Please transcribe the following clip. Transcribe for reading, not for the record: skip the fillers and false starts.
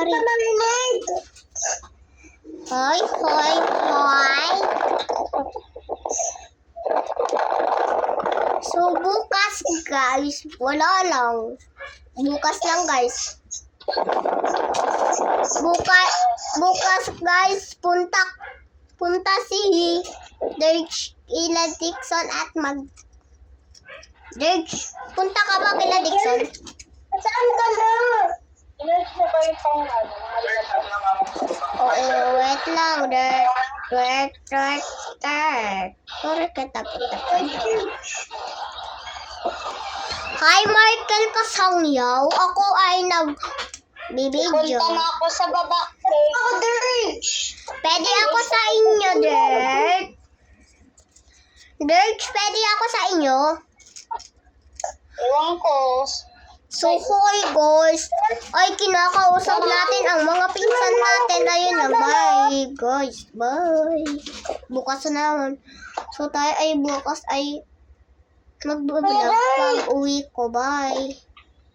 nangyari? Hoy, hoy, hoy. So, bukas, guys, wala lang. Bukas lang, guys. Bukas, guys, punta si Dirge ila Dixon at Dirge, punta ka ba kila Dixon? Saan ka na? Ilan mo ba yung pangalan? Oo, wait lang, Dirge. Sorry kita. Hi, Michael Kasangyaw. Ako ay nagbibideo. Punta na ako sa baba. Oh, Dirge! Pwede ako sa inyo, Dirge. Dirge, pwede ako sa inyo? Ewan ko. So, hoy, guys. Ay, kinakausap natin ang mga pinsan natin. Ayun na, bye, guys. Bye. Bukas na naman. So, tayo ay bukas ay magbablog pag uwi ko. Bye.